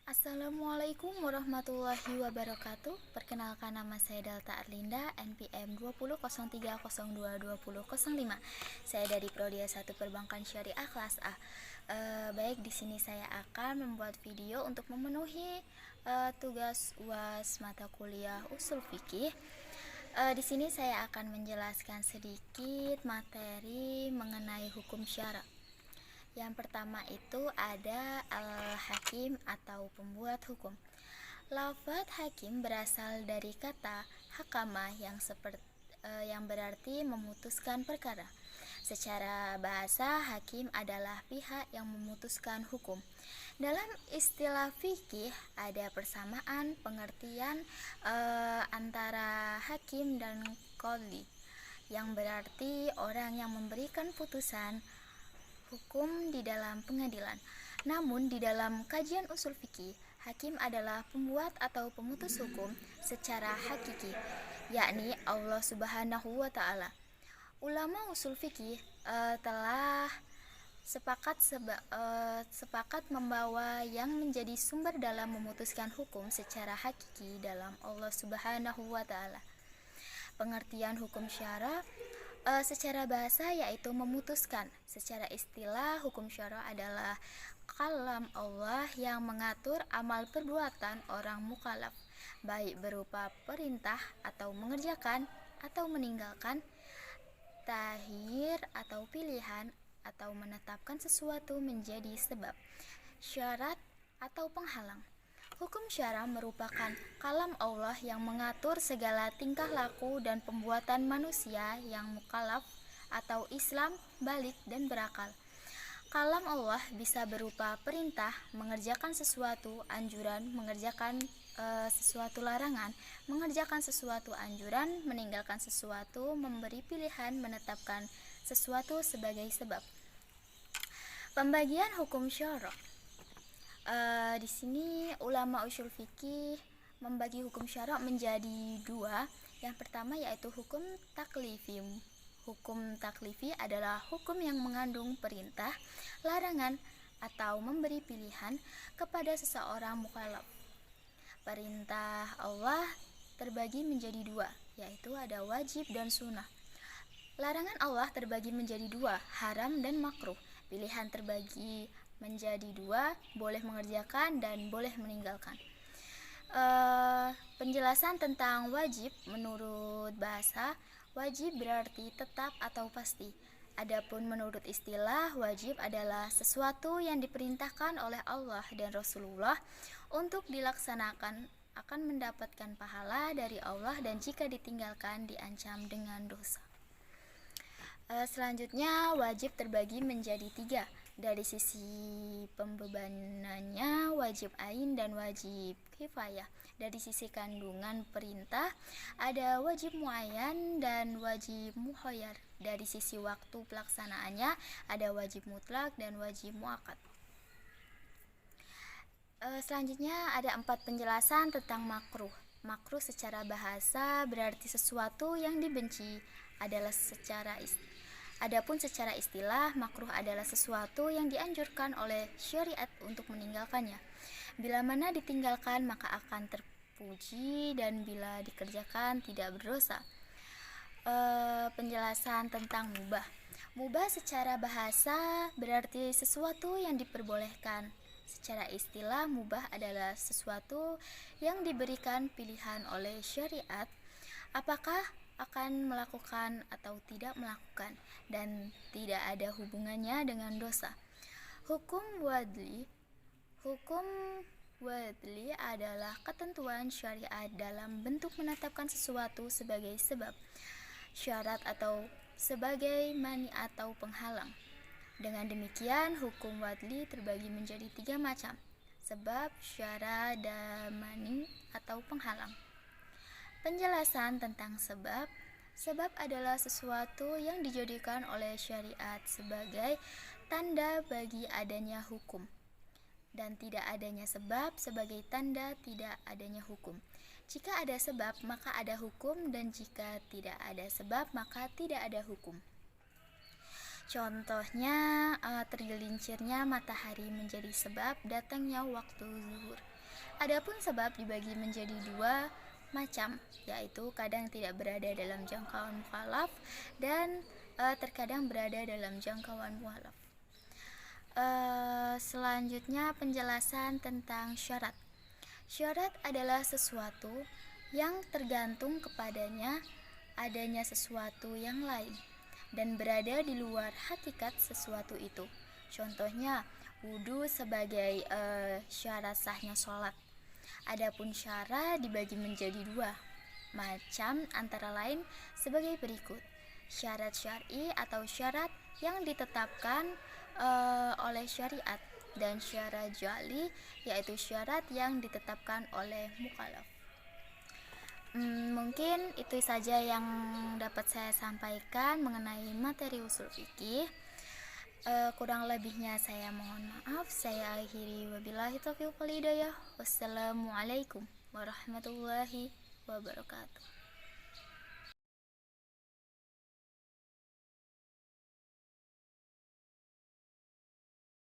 Assalamualaikum warahmatullahi wabarakatuh. Perkenalkan, nama saya Delta Arlinda, NPM 2003022005. Saya dari Prodi S1 Perbankan Syariah kelas A. Baik, di sini saya akan membuat video untuk memenuhi tugas UAS mata kuliah Ushul Fikih. Di sini saya akan menjelaskan sedikit materi mengenai hukum syara. Yang pertama itu ada al-hakim atau pembuat hukum. Lafaz hakim berasal dari kata hakama yang berarti memutuskan perkara. Secara bahasa, hakim adalah pihak yang memutuskan hukum. Dalam istilah fikih ada persamaan pengertian antara hakim dan qadhi, yang berarti orang yang memberikan putusan hukum di dalam pengadilan. Namun di dalam kajian usul fikih, hakim adalah pembuat atau pemutus hukum secara hakiki, yakni Allah Subhanahu wa taala. Ulama usul fikih telah sepakat membawa yang menjadi sumber dalam memutuskan hukum secara hakiki dalam Allah Subhanahu wa taala. Pengertian hukum syara secara bahasa yaitu memutuskan. Secara istilah, hukum syara adalah kalam Allah yang mengatur amal perbuatan orang mukallaf, baik berupa perintah atau mengerjakan atau meninggalkan, tahir atau pilihan, atau menetapkan sesuatu menjadi sebab, syarat atau penghalang. Hukum syara merupakan kalam Allah yang mengatur segala tingkah laku dan pembuatan manusia yang mukallaf atau Islam, balik, dan berakal. Kalam Allah bisa berupa perintah, mengerjakan sesuatu, anjuran, mengerjakan sesuatu larangan, mengerjakan sesuatu anjuran, meninggalkan sesuatu, memberi pilihan, menetapkan sesuatu sebagai sebab. Pembagian hukum syara. Di sini ulama usul fikih membagi hukum syara menjadi dua. Yang pertama yaitu hukum taklifi. Hukum taklifi adalah hukum yang mengandung perintah, larangan, atau memberi pilihan kepada seseorang mukallaf. Perintah Allah terbagi menjadi dua, yaitu ada wajib dan sunnah. Larangan Allah terbagi menjadi dua, haram dan makruh. Pilihan terbagi menjadi dua, boleh mengerjakan dan boleh meninggalkan. Penjelasan tentang wajib menurut bahasa, wajib berarti tetap atau pasti. Adapun menurut istilah, wajib adalah sesuatu yang diperintahkan oleh Allah dan Rasulullah untuk dilaksanakan akan mendapatkan pahala dari Allah, dan jika ditinggalkan diancam dengan dosa. Selanjutnya, wajib terbagi menjadi tiga. Dari sisi pembebanannya, wajib ain dan wajib kifayah. Dari sisi kandungan perintah, ada wajib muayyan dan wajib mukhayyar. Dari sisi waktu pelaksanaannya, ada wajib mutlak dan wajib muakkad. Selanjutnya ada 4 penjelasan tentang makruh. Makruh secara bahasa berarti sesuatu yang dibenci adalah Adapun secara istilah, makruh adalah sesuatu yang dianjurkan oleh syariat untuk meninggalkannya. Bila mana ditinggalkan maka akan terpuji, dan bila dikerjakan tidak berdosa. Penjelasan tentang mubah. Mubah secara bahasa berarti sesuatu yang diperbolehkan. Secara istilah, mubah adalah sesuatu yang diberikan pilihan oleh syariat apakah akan melakukan atau tidak melakukan, dan tidak ada hubungannya dengan dosa. Hukum wadli adalah ketentuan syariat dalam bentuk menetapkan sesuatu sebagai sebab, syarat, atau sebagai mani atau penghalang. Dengan demikian, hukum wadli terbagi menjadi 3 macam: sebab, syarat, dan mani atau penghalang. Penjelasan tentang sebab. Sebab adalah sesuatu yang dijadikan oleh syariat sebagai tanda bagi adanya hukum, dan tidak adanya sebab sebagai tanda tidak adanya hukum. Jika ada sebab maka ada hukum, dan jika tidak ada sebab maka tidak ada hukum. Contohnya, tergelincirnya matahari menjadi sebab datangnya waktu zuhur. Adapun sebab dibagi menjadi dua macam, yaitu kadang tidak berada dalam jangkauan mukhalaf dan terkadang berada dalam jangkauan mukhalaf. Selanjutnya penjelasan tentang syarat. Syarat adalah sesuatu yang tergantung kepadanya adanya sesuatu yang lain dan berada di luar hakikat sesuatu itu. Contohnya, wudhu sebagai syarat sahnya sholat. Adapun syarat dibagi menjadi dua macam, antara lain sebagai berikut: syarat syar'i atau syarat yang ditetapkan oleh syariat, dan syarat jali, yaitu syarat yang ditetapkan oleh mukallaf. Mungkin itu saja yang dapat saya sampaikan mengenai materi usul fikih. Kurang lebihnya saya mohon maaf. Saya akhiri, wabillahi taufiq wal hidayah. Wassalamualaikum warahmatullahi wabarakatuh.